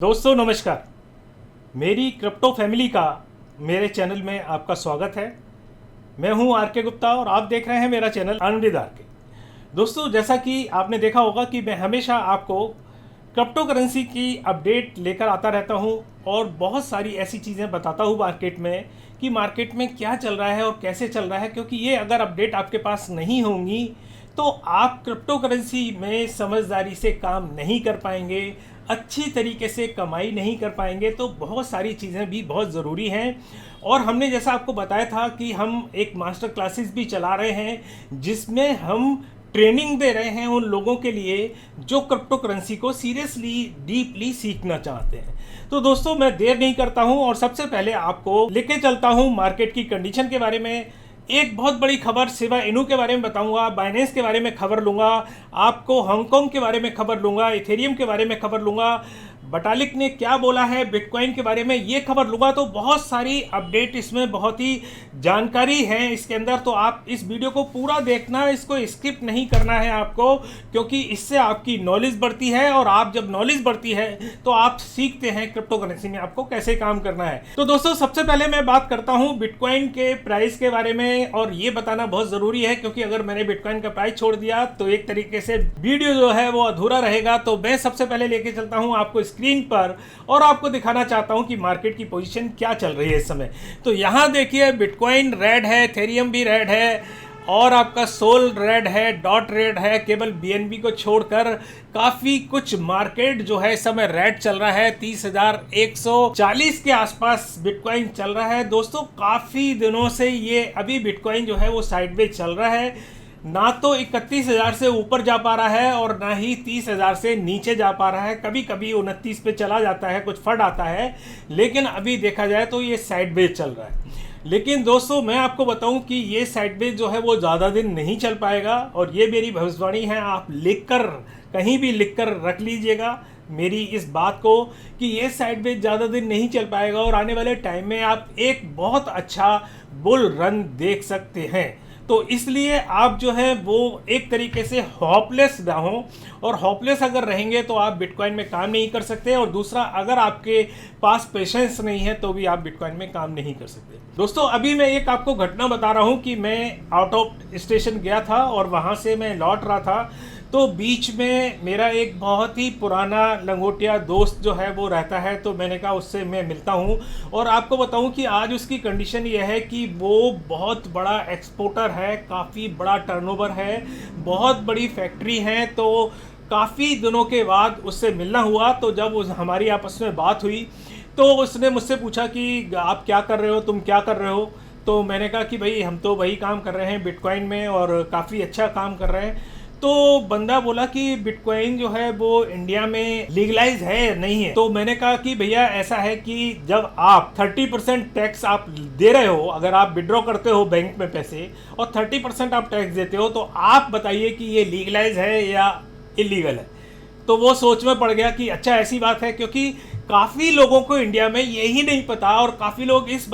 दोस्तों नमस्कार। मेरी क्रिप्टो फैमिली का मेरे चैनल में आपका स्वागत है। मैं हूं आर के गुप्ता और आप देख रहे हैं मेरा चैनल अर्न विद आर के। दोस्तों जैसा कि आपने देखा होगा कि मैं हमेशा आपको क्रिप्टो करेंसी की अपडेट लेकर आता रहता हूं और बहुत सारी ऐसी चीज़ें बताता हूं मार्केट में कि मार्केट में क्या चल रहा है और कैसे चल रहा है, क्योंकि ये अगर अपडेट आपके पास नहीं होंगी तो आप क्रिप्टो करेंसी में समझदारी से काम नहीं कर पाएंगे, अच्छी तरीके से कमाई नहीं कर पाएंगे। तो बहुत सारी चीज़ें भी बहुत ज़रूरी हैं और हमने जैसा आपको बताया था कि हम एक मास्टर क्लासेस भी चला रहे हैं जिसमें हम ट्रेनिंग दे रहे हैं उन लोगों के लिए जो क्रिप्टो करेंसी को सीरियसली डीपली सीखना चाहते हैं। तो दोस्तों मैं देर नहीं करता हूं और सबसे पहले आपको लेके चलता हूं मार्केट की कंडीशन के बारे में। एक बहुत बड़ी खबर शिबा इनू के बारे में बताऊंगा, बाइनेंस के बारे में खबर लूंगा, आपको हांगकांग के बारे में खबर लूंगा, इथेरियम के बारे में खबर लूंगा, बटालिक ने क्या बोला है बिटकॉइन के बारे में ये खबर लूंगा। तो बहुत सारी अपडेट इसमें, बहुत ही जानकारी है इसके अंदर। तो आप इस वीडियो को पूरा देखना, इसको स्किप नहीं करना है आपको, क्योंकि इससे आपकी नॉलेज बढ़ती है और आप जब नॉलेज बढ़ती है तो आप सीखते हैं क्रिप्टो करेंसी में आपको कैसे काम करना है। तो दोस्तों सबसे पहले मैं बात करता हूं बिटकॉइन के प्राइस के बारे में और ये बताना बहुत ज़रूरी है, क्योंकि अगर मैंने बिटकॉइन का प्राइस छोड़ दिया तो एक तरीके से वीडियो जो है वो अधूरा रहेगा। तो मैं सबसे पहले लेके चलता हूं आपको स्क्रीन पर और आपको दिखाना चाहता हूं कि मार्केट की पोजीशन क्या चल रही है इस समय। तो यहां देखिए बिटकॉइन रेड है, इथेरियम भी रेड है और आपका सोल रेड है, डॉट रेड है, केवल बीएनबी को छोड़कर काफ़ी कुछ मार्केट जो है इस समय रेड चल रहा है। 30,140 के आसपास बिटकॉइन चल रहा है। दोस्तों काफ़ी दिनों से ये अभी बिटकॉइन जो है वो साइडवेज चल रहा है, ना तो 31,000 से ऊपर जा पा रहा है और ना ही 30,000 से नीचे जा पा रहा है। कभी कभी 29 पे चला जाता है, कुछ फट आता है, लेकिन अभी देखा जाए तो ये साइडवेज चल रहा है। लेकिन दोस्तों मैं आपको बताऊं कि ये साइडवेज जो है वो ज़्यादा दिन नहीं चल पाएगा और ये मेरी भविष्यवाणी है। आप लिखकर कहीं भी लिखकर रख लीजिएगा मेरी इस बात को कि ये साइडवेज ज़्यादा दिन नहीं चल पाएगा और आने वाले टाइम में आप एक बहुत अच्छा बुल रन देख सकते हैं। तो इसलिए आप जो है वो एक तरीके से हॉपलेस ना हो, और हॉपलेस अगर रहेंगे तो आप बिटकॉइन में काम नहीं कर सकते, और दूसरा अगर आपके पास पेशेंस नहीं है तो भी आप बिटकॉइन में काम नहीं कर सकते। दोस्तों अभी मैं एक आपको घटना बता रहा हूँ कि मैं आउट ऑफ स्टेशन गया था और वहाँ से मैं लौट रहा था, तो बीच में मेरा एक बहुत ही पुराना लंगोटिया दोस्त जो है वो रहता है, तो मैंने कहा उससे मैं मिलता हूँ और आपको बताऊँ कि आज उसकी कंडीशन ये है कि वो बहुत बड़ा एक्सपोर्टर है, काफ़ी बड़ा टर्नओवर है, बहुत बड़ी फैक्ट्री है। तो काफ़ी दिनों के बाद उससे मिलना हुआ, तो जब हमारी आपस में बात हुई तो उसने मुझसे पूछा कि आप क्या कर रहे हो, तुम क्या कर रहे हो। तो मैंने कहा कि भाई हम तो वही काम कर रहे हैं बिटकॉइन में और काफ़ी अच्छा काम कर रहे हैं। तो बंदा बोला कि बिटकॉइन जो है वो इंडिया में लीगलाइज है नहीं है। तो मैंने कहा कि भैया ऐसा है कि जब आप 30% टैक्स आप दे रहे हो, अगर आप विड्रॉ करते हो बैंक में पैसे और 30% आप टैक्स देते हो, तो आप बताइए कि ये लीगलाइज है या इलीगल है। तो वो सोच में पड़ गया कि अच्छा ऐसी बात है, क्योंकि काफ़ी लोगों को इंडिया में यही नहीं पता और काफ़ी लोग इस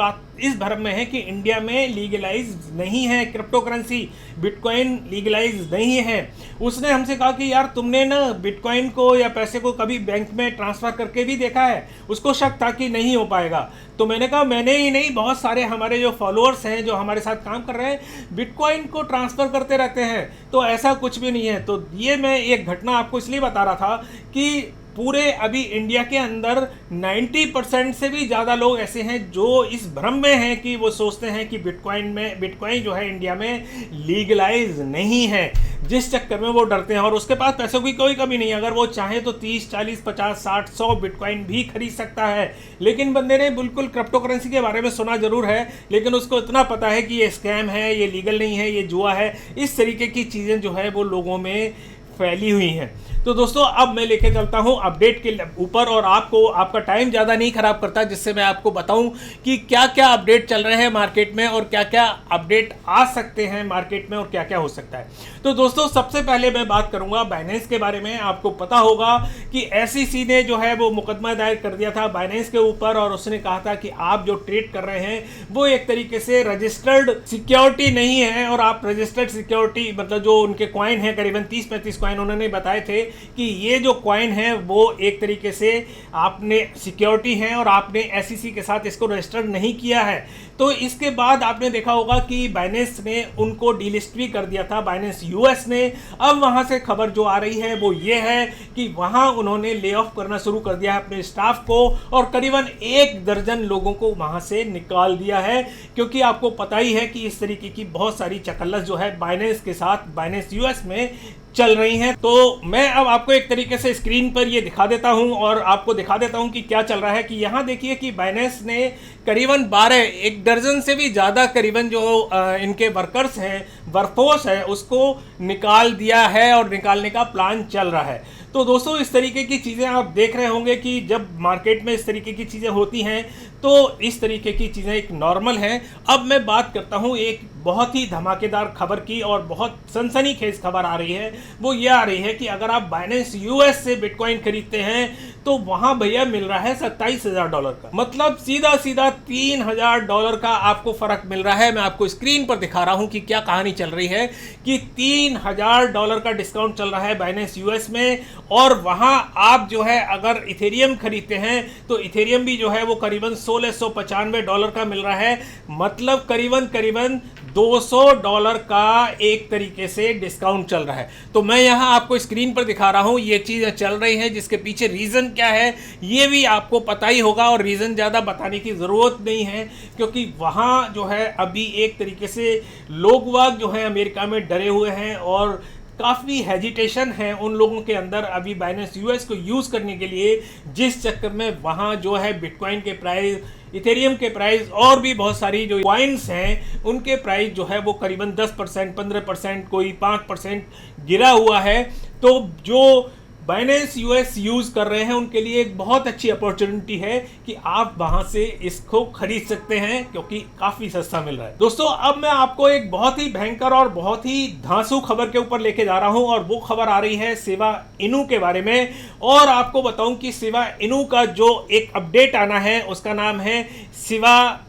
भ्रम में है कि इंडिया में लीगलाइज नहीं है क्रिप्टो करेंसी, बिटकॉइन लीगलाइज नहीं है। उसने हमसे कहा कि यार तुमने ना बिटकॉइन को या पैसे को कभी बैंक में ट्रांसफ़र करके भी देखा है। उसको शक था कि नहीं हो पाएगा। तो मैंने कहा मैंने ही नहीं, बहुत सारे हमारे जो फॉलोअर्स हैं जो हमारे साथ काम कर रहे हैं बिटकॉइन को ट्रांसफ़र करते रहते हैं, तो ऐसा कुछ भी नहीं है। तो ये मैं एक घटना आपको इसलिए बता रहा था कि पूरे अभी इंडिया के अंदर 90% से भी ज़्यादा लोग ऐसे हैं जो इस भ्रम में हैं कि वो सोचते हैं कि बिटकॉइन जो है इंडिया में लीगलाइज नहीं है, जिस चक्कर में वो डरते हैं। और उसके पास पैसों की कोई कमी नहीं है, अगर वो चाहे तो 30, 40, 50, 60, 100 बिटकॉइन भी खरीद सकता है। लेकिन बंदे ने बिल्कुल क्रिप्टो करेंसी के बारे में सुना जरूर है, लेकिन उसको इतना पता है कि ये स्कैम है, ये लीगल नहीं है, ये जुआ है, इस तरीके की चीज़ें जो है वो लोगों में फैली हुई हैं। तो दोस्तों अब मैं लेके चलता हूं अपडेट के ऊपर और आपको आपका टाइम ज़्यादा नहीं खराब करता, जिससे मैं आपको बताऊं कि क्या क्या अपडेट चल रहे हैं मार्केट में और क्या क्या अपडेट आ सकते हैं मार्केट में और क्या क्या हो सकता है। तो दोस्तों सबसे पहले मैं बात करूंगा बाइनेंस के बारे में। आपको पता होगा कि एसईसी ने जो है वो मुकदमा दायर कर दिया था बाइनेंस के ऊपर और उसने कहा था कि आप जो ट्रेड कर रहे हैं वो एक तरीके से रजिस्टर्ड सिक्योरिटी नहीं है, और आप रजिस्टर्ड सिक्योरिटी मतलब जो उनके कॉइन है करीबन 30-35 कॉइन उन्होंने बताए थे कि ये जो कॉइन है वो एक तरीके से आपने सिक्योरिटी है और आपने SEC के साथ इसको रजिस्टर नहीं किया है। तो इसके बाद आपने देखा होगा कि बाइनेंस ने उनको डीलिस्ट भी कर दिया था, बाइनेंस US ने। अब वहां से खबर जो आ रही है वो ये है कि वहां उन्होंने ले ऑफ करना शुरू कर दिया है अपने स्टाफ को और करीबन 1 दर्जन लोगों को वहां से निकाल दिया है, क्योंकि आपको पता ही है कि इस तरीके की बहुत सारी चकल्लस जो है बाइनेंस के साथ बाइनेंस US में चल रही हैं। तो मैं अब आपको एक तरीके से स्क्रीन पर ये दिखा देता हूं और आपको दिखा देता हूं कि क्या चल रहा है। कि यहां देखिए कि बाइनेंस ने करीबन 1 दर्जन से भी ज़्यादा करीबन जो इनके वर्कर्स हैं, वर्कफोर्स है, उसको निकाल दिया है और निकालने का प्लान चल रहा है। तो दोस्तों इस तरीके की चीज़ें आप देख रहे होंगे कि जब मार्केट में इस तरीके की चीज़ें होती हैं तो इस तरीके की चीज़ें एक नॉर्मल हैं। अब मैं बात करता हूं एक बहुत ही धमाकेदार खबर की और बहुत सनसनीखेज खबर आ रही है। वो ये आ रही है कि अगर आप बाइनेंस US से बिटकॉइन खरीदते हैं तो वहां भैया मिल रहा है $27,000 का, मतलब सीधा सीधा $3,000 का आपको फर्क मिल रहा है। मैं आपको स्क्रीन पर दिखा रहा हूं कि क्या कहानी चल रही है कि $3,000 का डिस्काउंट चल रहा है बाइनेंस US में। और वहां आप जो है अगर इथेरियम खरीदते हैं तो इथेरियम भी जो है वो करीबन $1695 का मिल रहा है, मतलब करीबन $200 का एक तरीके से डिस्काउंट चल रहा है। तो मैं यहां आपको स्क्रीन पर दिखा रहा हूं ये चीज़ें चल रही हैं, जिसके पीछे रीज़न क्या है ये भी आपको पता ही होगा और रीज़न ज़्यादा बताने की ज़रूरत नहीं है, क्योंकि वहां जो है अभी एक तरीके से लोग वाग जो है अमेरिका में डरे हुए हैं और काफ़ी हेजिटेशन है उन लोगों के अंदर अभी बाइनेंस US को यूज़ करने के लिए, जिस चक्कर में वहाँ जो है बिटकॉइन के प्राइस, इथेरियम के प्राइस और भी बहुत सारी जो कॉइन्स हैं उनके प्राइस जो है वो करीबन 10%, 15%, कोई 5% गिरा हुआ है। तो जो बाइनेंस US यूज़ कर रहे हैं उनके लिए एक बहुत अच्छी अपॉर्चुनिटी है कि आप वहां से इसको खरीद सकते हैं, क्योंकि काफ़ी सस्ता मिल रहा है। दोस्तों अब मैं आपको एक बहुत ही भयंकर और बहुत ही धांसू खबर के ऊपर लेके जा रहा हूं और वो खबर आ रही है शिबा इनू के बारे में। और आपको बताऊं कि शिबा इनू का जो एक अपडेट आना है उसका नाम है शिबा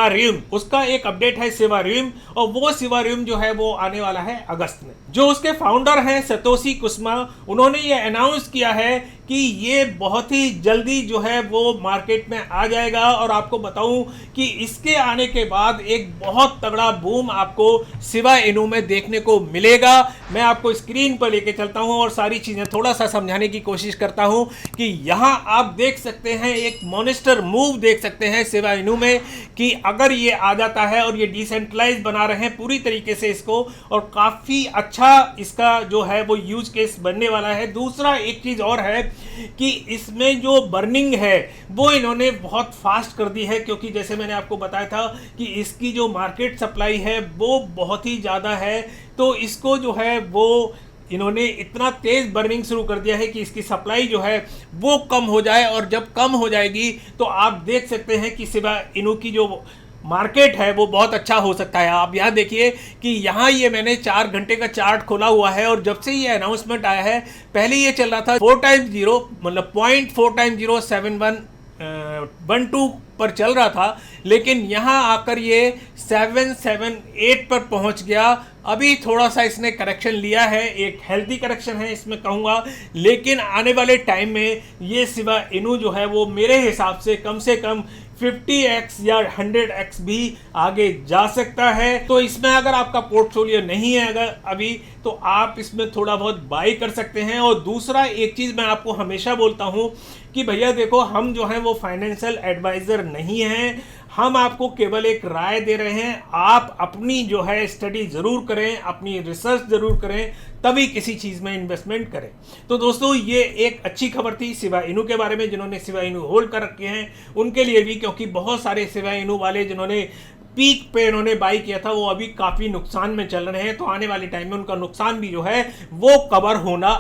रियम, उसका एक अपडेट है शिबा रियम। और वो शिबा रियम जो है वो आने वाला है अगस्त में। जो उसके फाउंडर हैं सतोशी कुसुमा, उन्होंने ये अनाउंस किया है कि ये बहुत ही जल्दी जो है वो मार्केट में आ जाएगा। और आपको बताऊं कि इसके आने के बाद एक बहुत तगड़ा बूम आपको शिबा इनू में देखने को मिलेगा। मैं आपको स्क्रीन पर लेके चलता हूं और सारी चीज़ें थोड़ा सा समझाने की कोशिश करता हूं कि यहाँ आप देख सकते हैं एक मॉनिस्टर मूव देख सकते हैं शिबा इनू में, कि अगर ये आ जाता है और ये डिसेंट्रलाइज बना रहे हैं पूरी तरीके से इसको, और काफ़ी अच्छा इसका जो है वो यूज केस बनने वाला है। दूसरा एक चीज़ और है कि इसमें जो बर्निंग है वो इन्होंने बहुत फास्ट कर दी है, क्योंकि जैसे मैंने आपको बताया था कि इसकी जो मार्केट सप्लाई है वो बहुत ही ज़्यादा है। तो इसको जो है वो इन्होंने इतना तेज़ बर्निंग शुरू कर दिया है कि इसकी सप्लाई जो है वो कम हो जाए, और जब कम हो जाएगी तो आप देख सकते हैं कि शिबा इनू की जो मार्केट है वो बहुत अच्छा हो सकता है। आप यहाँ देखिए कि यहाँ ये मैंने 4 घंटे का चार्ट खोला हुआ है और जब से ये अनाउंसमेंट आया है, पहले ये चल रहा था 4x0 मतलब 0.4x07112 पर चल रहा था, लेकिन यहाँ आकर ये 778 पर पहुँच गया। अभी थोड़ा सा इसने करेक्शन लिया है, एक हेल्दी करेक्शन है इसमें कहूँगा, लेकिन आने वाले टाइम में ये शिबा इनू जो है वो मेरे हिसाब से कम 50x या 100x भी आगे जा सकता है। तो इसमें अगर आपका पोर्टफोलियो नहीं है अगर अभी, तो आप इसमें थोड़ा बहुत बाई कर सकते हैं। और दूसरा एक चीज़ मैं आपको हमेशा बोलता हूं कि भैया देखो, हम जो हैं वो फाइनेंशियल एडवाइज़र नहीं हैं, हम आपको केवल एक राय दे रहे हैं। आप अपनी जो है स्टडी ज़रूर करें, अपनी रिसर्च ज़रूर करें, तभी किसी चीज़ में इन्वेस्टमेंट करें। तो दोस्तों ये एक अच्छी खबर थी शिबा इनू के बारे में, जिन्होंने शिबा इनू होल्ड कर रखे हैं उनके लिए भी, क्योंकि बहुत सारे शिबा इनू वाले जिन्होंने पीक पे इन्होंने बाई किया था वो अभी काफ़ी नुकसान में चल रहे हैं। तो आने वाले टाइम में उनका नुकसान भी जो है वो कवर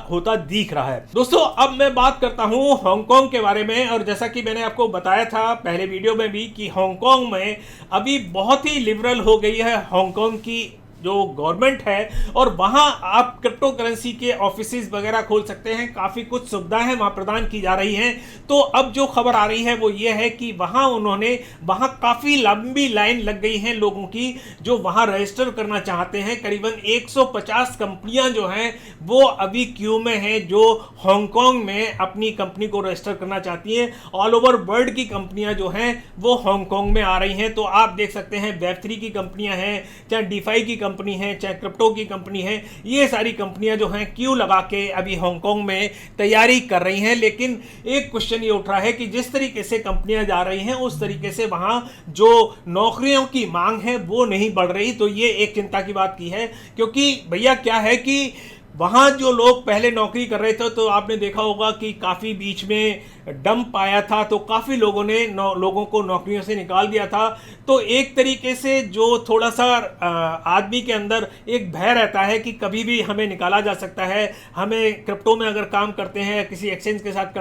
होता दिख रहा है। दोस्तों अब मैं बात करता हूं हांगकांग के बारे में। और जैसा कि मैंने आपको बताया था पहले वीडियो में भी कि हांगकांग में अभी बहुत ही लिबरल हो गई है हांगकांग की जो गवर्नमेंट है, और वहां आप क्रिप्टो करेंसी के ऑफिसेज वगैरह खोल सकते हैं। काफ़ी कुछ सुविधाएं वहां प्रदान की जा रही हैं। तो अब जो खबर आ रही है वो ये है कि वहां काफ़ी लंबी लाइन लग गई है लोगों की जो वहां रजिस्टर करना चाहते हैं। करीबन 150 कंपनियां जो हैं वो अभी क्यू में हैं, जो हांगकांग में अपनी कंपनी को रजिस्टर करना चाहती हैं। ऑल ओवर वर्ल्ड की कंपनियां जो हैं वो हांगकांग में आ रही हैं। तो आप देख सकते हैं वेब3 की कंपनियां हैं, चाहे डीफाई की कंपनी है, चाहे क्रिप्टो की कंपनी है, ये सारी कंपनियां जो हैं क्यू लगा के अभी हांगकांग में तैयारी कर रही हैं। लेकिन एक क्वेश्चन ये उठ रहा है कि जिस तरीके से कंपनियां जा रही हैं उस तरीके से वहां जो नौकरियों की मांग है वो नहीं बढ़ रही। तो ये एक चिंता की बात की है, क्योंकि भैया क्या है कि वहां जो लोग पहले नौकरी कर रहे थे तो आपने देखा होगा कि काफ़ी बीच में डंप आया था, तो काफ़ी लोगों ने लोगों को नौकरियों से निकाल दिया था। तो एक तरीके से जो थोड़ा सा आदमी के अंदर एक भय रहता है कि कभी भी हमें निकाला जा सकता है। हमें क्रिप्टो में अगर काम करते हैं, किसी एक्सचेंज के साथ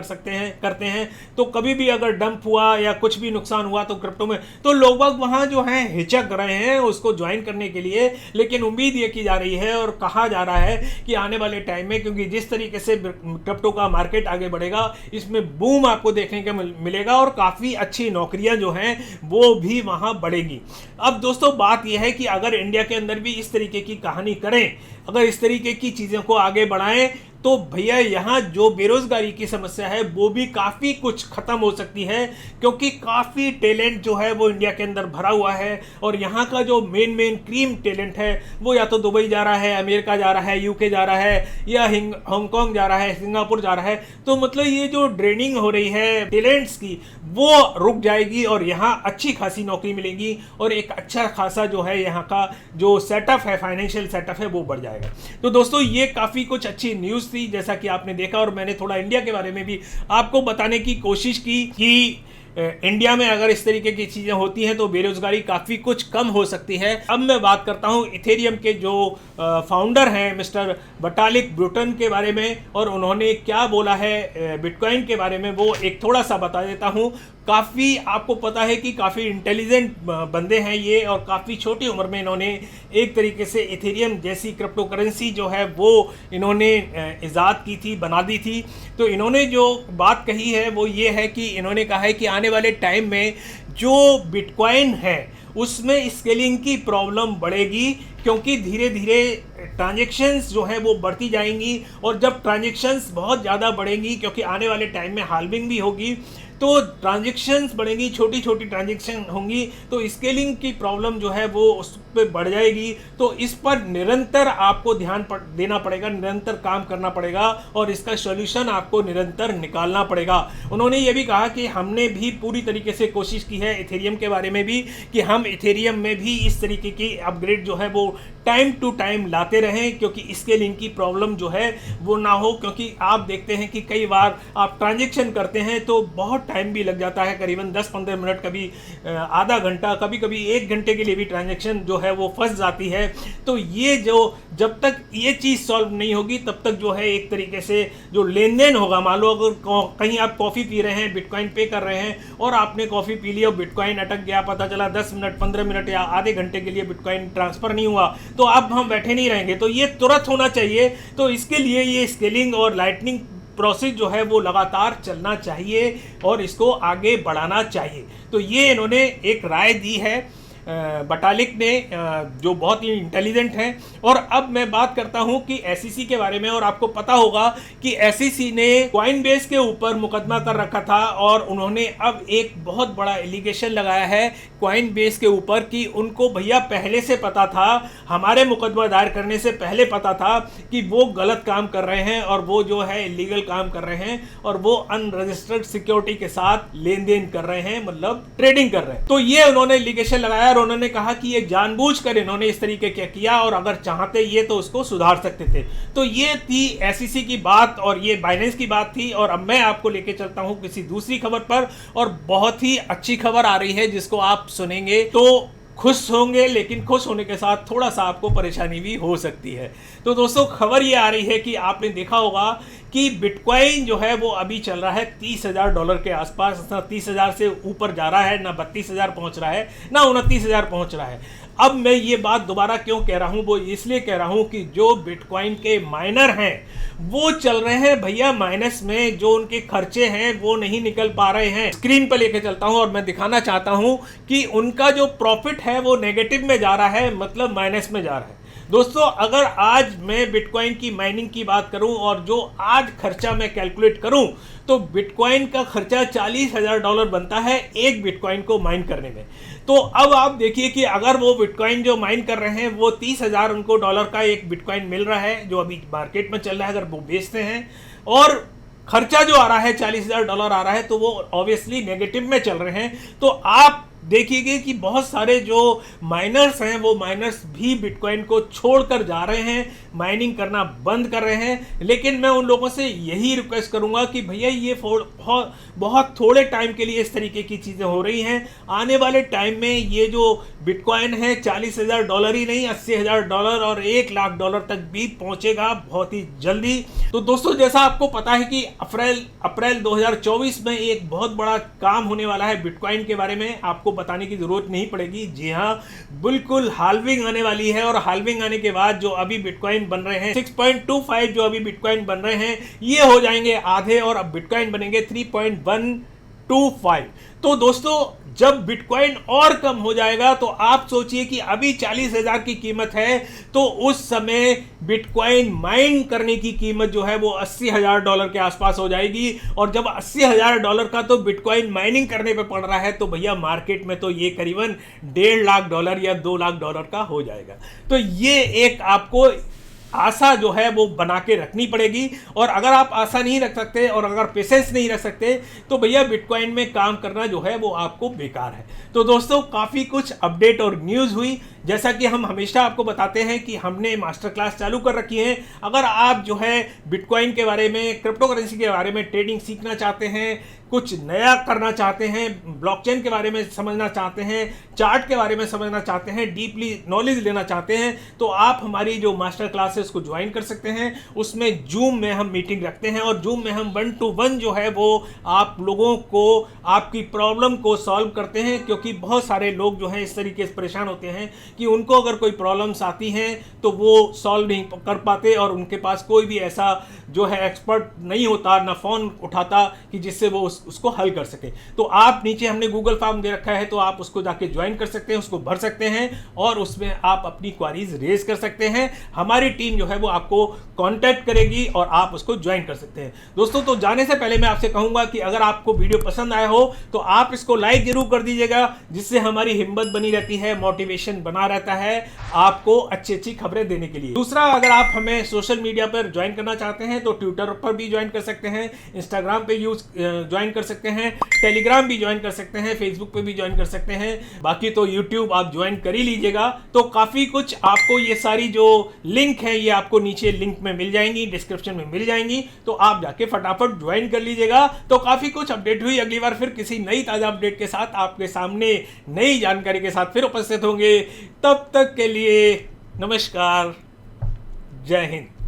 करते हैं तो कभी भी अगर डंप हुआ या कुछ भी नुकसान हुआ तो क्रिप्टो में, तो लोग वहाँ जो हैं हिचक रहे हैं उसको ज्वाइन करने के लिए। लेकिन उम्मीद ये की जा रही है और कहा जा रहा है कि आने वाले टाइम में, क्योंकि जिस तरीके से क्रिप्टो का मार्केट आगे बढ़ेगा इसमें बूम आपको देखने को मिलेगा और काफ़ी अच्छी नौकरियां जो हैं वो भी वहां बढ़ेगी। अब दोस्तों बात यह है कि अगर इंडिया के अंदर भी इस तरीके की कहानी करें, अगर इस तरीके की चीज़ों को आगे बढ़ाएं, तो भैया यहाँ जो बेरोजगारी की समस्या है वो भी काफ़ी कुछ ख़त्म हो सकती है, क्योंकि काफ़ी टैलेंट जो है वो इंडिया के अंदर भरा हुआ है। और यहाँ का जो मेन क्रीम टैलेंट है वो या तो दुबई जा रहा है, अमेरिका जा रहा है, यूके जा रहा है, या हांगकांग जा रहा है, सिंगापुर जा रहा है। तो मतलब ये जो ड्रेनिंग हो रही है टैलेंट्स की वो रुक जाएगी और यहाँ अच्छी खासी नौकरी मिलेगी और एक अच्छा खासा जो है यहाँ का जो सेटअप है, फाइनेंशियल सेटअप है, वो बढ़ जाएगा। तो दोस्तों ये काफ़ी कुछ अच्छी न्यूज़ थी जैसा कि आपने देखा, और मैंने थोड़ा इंडिया के बारे में भी आपको बताने की कोशिश की कि इंडिया में अगर इस तरीके की चीज़ें होती हैं तो बेरोजगारी काफ़ी कुछ कम हो सकती है। अब मैं बात करता हूं इथेरियम के जो फाउंडर हैं मिस्टर विटालिक बुटेरिन के बारे में, और उन्होंने क्या बोला है बिटकॉइन के बारे में वो एक थोड़ा सा बता देता हूं। काफ़ी आपको पता है कि काफ़ी इंटेलिजेंट बंदे हैं ये, और काफ़ी छोटी उम्र में इन्होंने एक तरीके से इथेरियम जैसी क्रिप्टो करेंसी जो है वो इन्होंने ईजाद की थी, बना दी थी। तो इन्होंने जो बात कही है वो ये है कि इन्होंने कहा है कि आने वाले टाइम में जो बिटकॉइन है उसमें स्केलिंग की प्रॉब्लम बढ़ेगी, क्योंकि धीरे धीरे ट्रांजेक्शन्स जो है वो बढ़ती जाएंगी, और जब ट्रांजेक्शन्स बहुत ज़्यादा बढ़ेंगी, क्योंकि आने वाले टाइम में हाल्विंग भी होगी, तो ट्रांजेक्शन्स बढ़ेंगी, छोटी छोटी ट्रांजेक्शन होंगी, तो स्केलिंग की प्रॉब्लम जो है वो उस पर बढ़ जाएगी। तो इस पर निरंतर आपको ध्यान देना पड़ेगा, निरंतर काम करना पड़ेगा, और इसका सॉल्यूशन आपको निरंतर निकालना पड़ेगा। उन्होंने ये भी कहा कि हमने भी पूरी तरीके से कोशिश की है इथेरियम के बारे में भी, कि हम इथेरियम में भी इस तरीके की अपग्रेड जो है वो टाइम टू टाइम लाते रहें, क्योंकि स्केलिंग की प्रॉब्लम जो है वो ना हो। क्योंकि आप देखते हैं कि कई बार आप ट्रांजेक्शन करते हैं तो बहुत टाइम भी लग जाता है, करीबन 10-15 मिनट, कभी आधा घंटा, कभी कभी 1 घंटे के लिए भी ट्रांजेक्शन जो है वो फंस जाती है। तो ये जो जब तक ये चीज़ सॉल्व नहीं होगी तब तक जो है एक तरीके से जो लेन देन होगा, मान लो अगर कहीं आप कॉफ़ी पी रहे हैं, बिटकॉइन पे कर रहे हैं, और आपने कॉफ़ी पी ली और बिटकॉइन अटक गया, पता चला 10 मिनट, 15 मिनट या आधे घंटे के लिए बिटकॉइन ट्रांसफ़र नहीं हुआ, तो अब हम बैठे नहीं रहेंगे, तो ये तुरंत होना चाहिए। तो इसके लिए ये स्केलिंग और लाइटनिंग प्रोसेस जो है वो लगातार चलना चाहिए और इसको आगे बढ़ाना चाहिए। तो ये इन्होंने एक राय दी है विटालिक ने, जो बहुत ही इंटेलिजेंट हैं। और अब मैं बात करता हूं कि एसईसी के बारे में, और आपको पता होगा कि एसईसी ने कॉइनबेस के ऊपर मुकदमा कर रखा था, और उन्होंने अब एक बहुत बड़ा एलिगेशन लगाया है कॉइनबेस के ऊपर कि उनको भैया पहले से पता था, हमारे मुकदमा दायर करने से पहले पता था कि वो गलत काम कर रहे हैं और वो जो है इलीगल काम कर रहे हैं, और वो अनरजिस्टर्ड सिक्योरिटी के साथ लेन देन कर रहे हैं, मतलब ट्रेडिंग कर रहे हैं। तो ये उन्होंने एलिगेशन लगाया और उन्होंने कहा कि ये जानबूझकर इन्होंने इस तरीके क्या किया, और अगर चाहते ये तो उसको सुधार सकते थे। तो ये थी एसईसी की बात और ये बाइनेंस की बात थी। और अब मैं आपको लेके चलता हूं किसी दूसरी खबर पर, और बहुत ही अच्छी खबर आ रही है जिसको आप सुनेंगे तो खुश होंगे, लेकिन खुश होने के साथ थोड़ा सा आपको परेशानी भी हो सकती है। तो दोस्तों खबर ये आ रही है कि आपने देखा होगा कि बिटकॉइन जो है वो अभी चल रहा है $30,000 के आसपास, ना 30,000 से ऊपर जा रहा है, ना 32,000 पहुंच रहा है, ना 29,000 पहुंच रहा है। अब मैं ये बात दोबारा क्यों कह रहा हूं, वो इसलिए कह रहा हूं कि जो बिटकॉइन के माइनर हैं वो चल रहे हैं भैया माइनस में, जो उनके खर्चे हैं वो नहीं निकल पा रहे हैं। स्क्रीन पर लेके चलता हूं और मैं दिखाना चाहता हूं कि उनका जो प्रॉफिट है वो नेगेटिव में जा रहा है, मतलब माइनस में जा रहा है। दोस्तों, अगर आज मैं बिटकॉइन की माइनिंग की बात करूं और जो आज खर्चा मैं कैलकुलेट करूं, तो बिटकॉइन का खर्चा $40,000 बनता है एक बिटकॉइन को माइन करने में। तो अब आप देखिए कि अगर वो बिटकॉइन जो माइन कर रहे हैं वो 30,000 उनको डॉलर का एक बिटकॉइन मिल रहा है जो अभी मार्केट में चल रहा है, अगर वो बेचते हैं, और खर्चा जो आ रहा है $40,000 आ रहा है, तो वो ऑब्वियसली नेगेटिव में चल रहे हैं। तो आप देखिए कि बहुत सारे जो माइनर्स हैं वो माइनर्स भी बिटकॉइन को छोड़कर जा रहे हैं, माइनिंग करना बंद कर रहे हैं। लेकिन मैं उन लोगों से यही रिक्वेस्ट करूंगा कि भैया ये बहुत थोड़े टाइम के लिए इस तरीके की चीज़ें हो रही हैं। आने वाले टाइम में ये जो बिटकॉइन है $40,000 ही नहीं, $80,000 और $1,00,000 तक भी पहुंचेगा बहुत ही जल्दी। तो दोस्तों, जैसा आपको पता है कि अप्रैल 2024 में एक बहुत बड़ा काम होने वाला है बिटकॉइन के बारे में, आपको बताने की जरूरत नहीं पड़ेगी। जी हाँ, बिल्कुल हाल्विंग आने वाली है, और हाल्विंग आने के बाद जो अभी बिटकॉइन बन रहे हैं 6.25 जो अभी बिटकॉइन बन रहे हैं ये हो जाएंगे आधे, और अब बिटकॉइन बनेंगे 3.125। तो दोस्तों, जब बिटकॉइन और कम हो जाएगा तो आप सोचिए कि अभी 40,000 की कीमत है, तो उस समय बिटकॉइन माइन करने की कीमत जो है वो $80,000 के आसपास हो जाएगी। और जब $80,000 का तो बिटकॉइन माइनिंग करने पे पड़ रहा है, तो भैया मार्केट में तो ये करीबन $1.5 या $2 का हो जाएगा। तो ये एक आपको आशा जो है वो बना के रखनी पड़ेगी। और अगर आप आशा नहीं रख सकते और अगर पेशेंस नहीं रख सकते, तो भैया बिटकॉइन में काम करना जो है वो आपको बेकार है। तो दोस्तों, काफ़ी कुछ अपडेट और न्यूज़ हुई। जैसा कि हम हमेशा आपको बताते हैं कि हमने मास्टर क्लास चालू कर रखी है। अगर आप जो है बिटकॉइन के बारे में, क्रिप्टो करेंसी के बारे में ट्रेडिंग सीखना चाहते हैं, कुछ नया करना चाहते हैं, ब्लॉकचेन के बारे में समझना चाहते हैं, चार्ट के बारे में समझना चाहते हैं, डीपली नॉलेज लेना चाहते हैं, तो आप हमारी जो मास्टर क्लास है उसको ज्वाइन कर सकते हैं। उसमें जूम में हम मीटिंग रखते हैं और जूम में हम 1-to-1 जो है वो आप लोगों को आपकी प्रॉब्लम को सॉल्व करते हैं। क्योंकि बहुत सारे लोग जो हैं इस तरीके से परेशान होते हैं कि उनको अगर कोई प्रॉब्लम्स आती हैं तो वो सॉल्व नहीं कर पाते, और उनके पास कोई भी ऐसा जो है एक्सपर्ट नहीं होता, ना फ़ोन उठाता कि जिससे वो उसको हल कर सके। तो आप नीचे हमने गूगल फॉर्म दे रखा है, तो आप उसको जाके ज्वाइन कर सकते हैं, उसको भर सकते हैं और उसमें आप अपनी क्वारीज रेज कर सकते हैं। हमारी टीम जो है वो आपको कांटेक्ट करेगी और आप उसको ज्वाइन कर सकते हैं। दोस्तों, तो जाने से पहले मैं आपसे कहूंगा कि अगर आपको वीडियो पसंद आया हो तो आप इसको लाइक जरूर कर दीजिएगा, जिससे हमारी हिम्मत बनी रहती है, मोटिवेशन बना रहता है आपको अच्छी अच्छी खबरें देने के लिए। दूसरा, अगर आप हमें सोशल मीडिया पर ज्वाइन करना चाहते हैं तो ट्विटर पर भी ज्वाइन कर सकते हैं, इंस्टाग्राम पे ज्वाइन कर सकते हैं, टेलीग्राम भी ज्वाइन कर सकते हैं, फेसबुक पे भी ज्वाइन कर सकते हैं। बाकी तो यूट्यूब आप ज्वाइन कर ही लीजिएगा। तो काफी कुछ आपको ये सारी जो लिंक है ये आपको नीचे लिंक में मिल जाएंगी, डिस्क्रिप्शन में मिल जाएंगी, तो आप जाके फटाफट ज्वाइन कर लीजिएगा। तो काफी कुछ अपडेट हुई। अगली बार फिर किसी नई ताजा अपडेट के साथ आपके सामने नई जानकारी के साथ फिर उपस्थित होंगे। तब तक के लिए नमस्कार, जय हिंद।